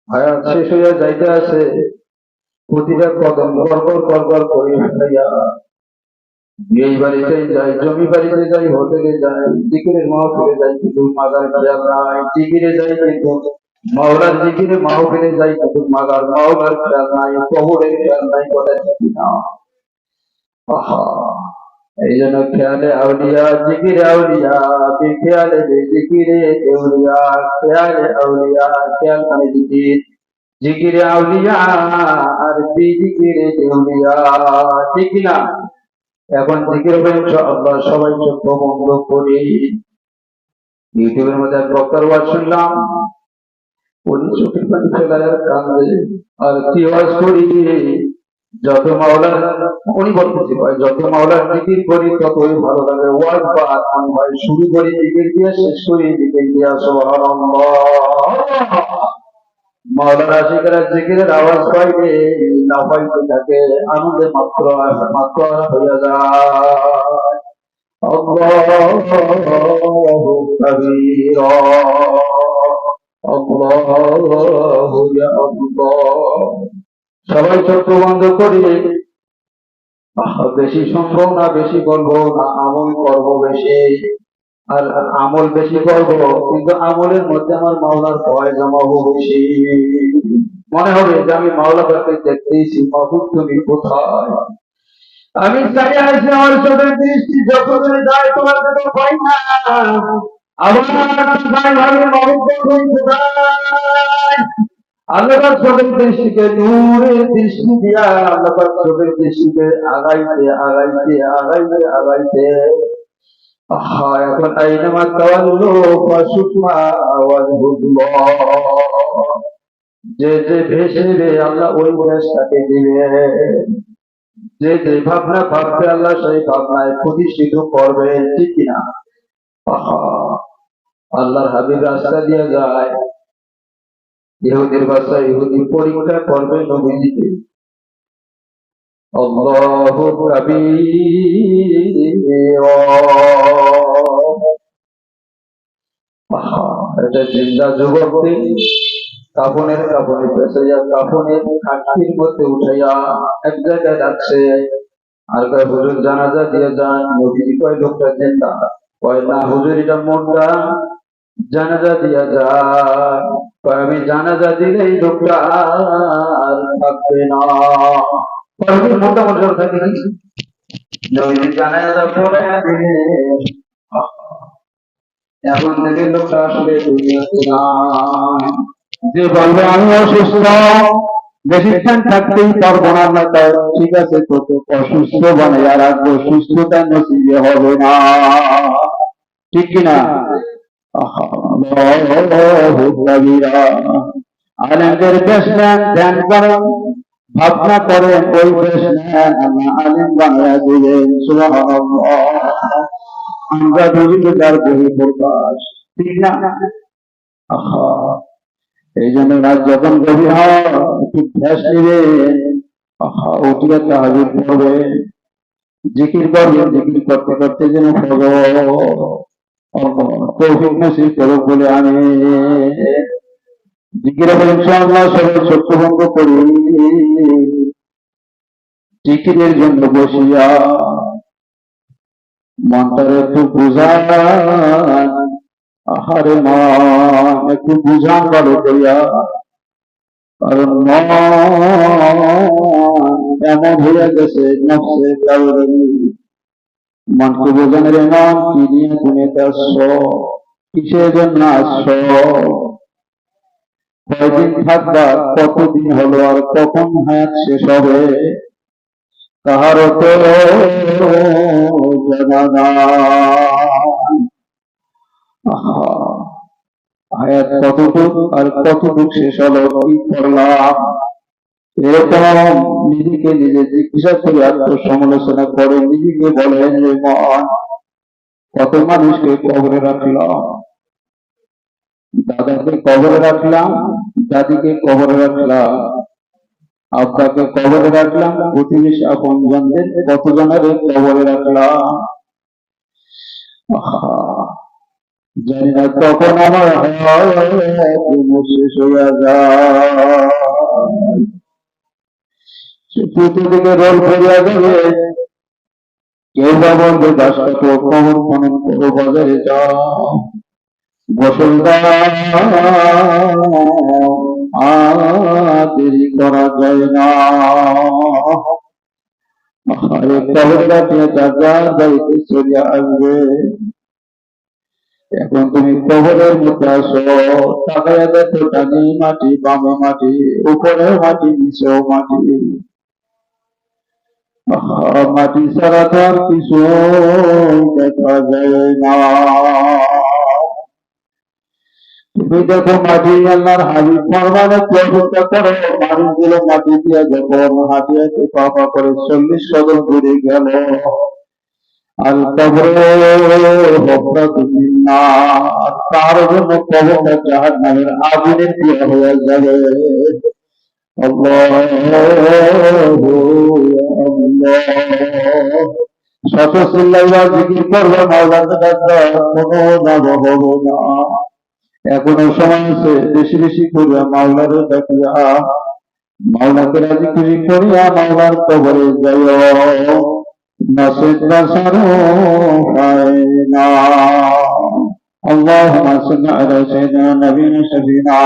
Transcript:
হায়াত শেষ হইয়া যাইতে আছে, প্রতিটা কদম গড়গড় গড়গড় করে ফেলাইয়া এই বাড়িতে যাই, জমি বাড়িতে যাই, হোটেলে যাই, জিকিরের মাহফিলে যাই, কিন্তু মাগার খেয়াল নাই। জিকিরে যাই কিন্তু মাওলার জিকিরে মাহফিলে যাই, কিন্তু মাওলার খেয়াল নাই, কবরের খেয়াল নাই। কথা ঠিক না? এই জন্য খেয়ালে আউলিয়া, জিকিরে আউলিয়া, বেখেয়ালে বেজিকিরে দেউলিয়া। খেয়ালে আউলিয়া, খেয়াল মানে জিকির, জিকিরে আউলিয়া আর বেজিকিরে দেউলিয়া। ঠিক না? এখন জিকির হবে ইনশাআল্লাহ। সবাই চোখ বন্ধ করি। ইউটিউবের মধ্যে এক বক্তার ওয়াজ শুনলাম, উনি চোখের পানি ফেলায় কান্দে। আর কি ওয়াজ করি, যত মাওলার, উনি বলতেছি ভাই, যত মাওলার জিকির করি ততই ভালো লাগে। ওয়াজ বা আমি ভাই শুরু করি জিকির দিয়ে, শেষ করি জিকির দিয়া। সুবহানাল্লাহ। মাওলার আশিকেরা জিকিরের আওয়াজ পাইলে না পাইতে থাকে, আনন্দে মাত্র মাত্র হইয়া যায়। আল্লাহু কাবীরা, আল্লাহু ইয়া আল্লাহ। সবাই চোখ বন্ধ করি। বেশি শুনবো না, বেশি বলবো না, আমল করবো বেশি। আর আমল বেশি করবো, কিন্তু আমলের মধ্যে আমার মাওলার ভয় জমাবো বেশি। মনে হবে যে আমি মাওলাকে দেখতেইছি, মাহবুব তুমি কোথায়? আমি চাই আছি আমার চোখের দৃষ্টি যতদিনে যায় তোমার কাছে পাই না। আবার ভাই ভাবে মাহবুব তুমি কোথায়? আল্লাহর চোখের দৃষ্টিকে নূরের দৃষ্টি দিয়া, আল্লাহর চোখের দৃষ্টিকে আগাইতে আগাইতে আগাইতে আগাইতে এখন আইনামা তাওয়াল্লু ফাশুকমা ওয়াজহুল্লাহ। যে যে ভেসে দেবে আল্লাহ ওই ভেসটাকে দিবে, যে যে ভাবনা ভাববে আল্লাহ সেই ভাবনায় প্রতিষ্ঠিত করবে। ঠিক কিনা? আল্লাহর হাবিব রাস্তা দিয়ে যায়, ইহুদির ভাষায় ইহুদি পরীক্ষা করবে নবীজিকে। আল্লাহু কাবীর। এটা জিন্দা যুবককে কাফনের কাফনে পেঁচাইয়া, কাফনের খাটকির মধ্যে উঠাইয়া এক জায়গায় রাখছে। আর কয় হুজুর জানাজা দিয়ে যান। নবীজি কয় লোকটা জিন্দা? কয় না হুজুর, এটা মুর্দা, জানাজা দিয়া যান। কয় আমি জানাজা দিলেই লোকটা আর থাকবে না। মোটা মোটা থাকে কি নবীজি জানাজা পড়ে দিলেন, এখন থেকে লোকটা আসলে দুনিয়াতে নাই। যে বলবে আমি অসুস্থ, বেশিক্ষণ থাকতেই পারবো না, না তাই ঠিক আছে, তোকে অসুস্থ বানাইয়া রাখবো, সুস্থতা নসিবে হবে না। ঠিক কিনা? আলেমদের বেশ নেন, ধ্যান করেন, ভাবনা করেন, ওই বেশ নেন আল্লাহ আলেম বানাইয়া দিলেন। সুবহানাল্লাহ। আমরা বুঝি তার বহি প্রকাশ। ঠিক না? এই জন্য রাত যখন গভীর হয় একটু ধ্যাস নিবে, উঠিয়ে তাহাজ্জুদ পড়বে, জিকির করবে, জিকির করতে করতে যেন তৌফিক নসিব করুক বলে আমি জিকির হবে ইনশাআল্লাহ। সবাই ছোট্ট ভঙ্গ করি জিকিরের জন্য বসিয়া, মনটারে একটু বুঝান, আহারে মন একটু বুঝান ভালো করিয়া। কারণ এমন হইয়া গেছে নফসে কাউরে মনকে বোঝানোর মন কি নিয়ে দুনিয়াতে আসছ, কিসের জন্য আসছ, কয়দিন থাকবা, কতদিন হলো, আর কখন হায়াত শেষ হবে কাহারও তো জানা নাই। হায়াত কতটুক আর কতটুক শেষ হলো, কি করলাম, এরকম নিজেকে নিজে জিজ্ঞাসা করে আত্মসমালোচনা করে নিজেকে বলেন যে মন, কত মানুষকে কবরে রাখলাম, দাদাকে কবরে রাখলাম, দাদিকে কবরে রাখলাম, আব্বাকে কবরে রাখলাম, প্রতিবেশী আপনজনদের কতজনের কবরে রাখলাম। জানি না কখন আমার শেষ হইয়া যায়, চতুর্দিকে রোল ফেরিয়া যাবে। কেউ বা বলবে গাছটা তো কখন খনন করো, বাজারে যাও, বসলদার দেরি করা যায় না। আরে কবর কাটিয়ে যার যার বাড়িতে চলে আসবে। এখন তুমি কবরের মধ্যে আসো, তাকায় দেখো ডানে মাটি, বামে মাটি, উপরে মাটি, নিচেও মাটি। মাটি ছাড়া তো আর কিছু দেখা যায় না। তুমি দেখো মাটি, আল্লাহর হাবিব ফরমানে প্রশংসা করো, মানুষগুলো মাটি দিয়ে যখন হাঁটিয়াতে পাপা করে 40 কদম দূরে গেল, আল কবরে তার জন্য কবরটা জাহান্নামের আগুনের দিয়া হয়ে যাবে। শত চিল্লাইবা জিকির করবে, মাওলাকে ডাকবে, কোনো লাভ হবে না। এখনো সময় আছে, বেশি বেশি করিয়া মাওলারে ডাকিয়া মাওলাকে রাজি খুশি করিয়া মাওলার কবরে যাইও, নসিব বাসারও হয় না। اللهم صل على سيدنا نبينا شفينا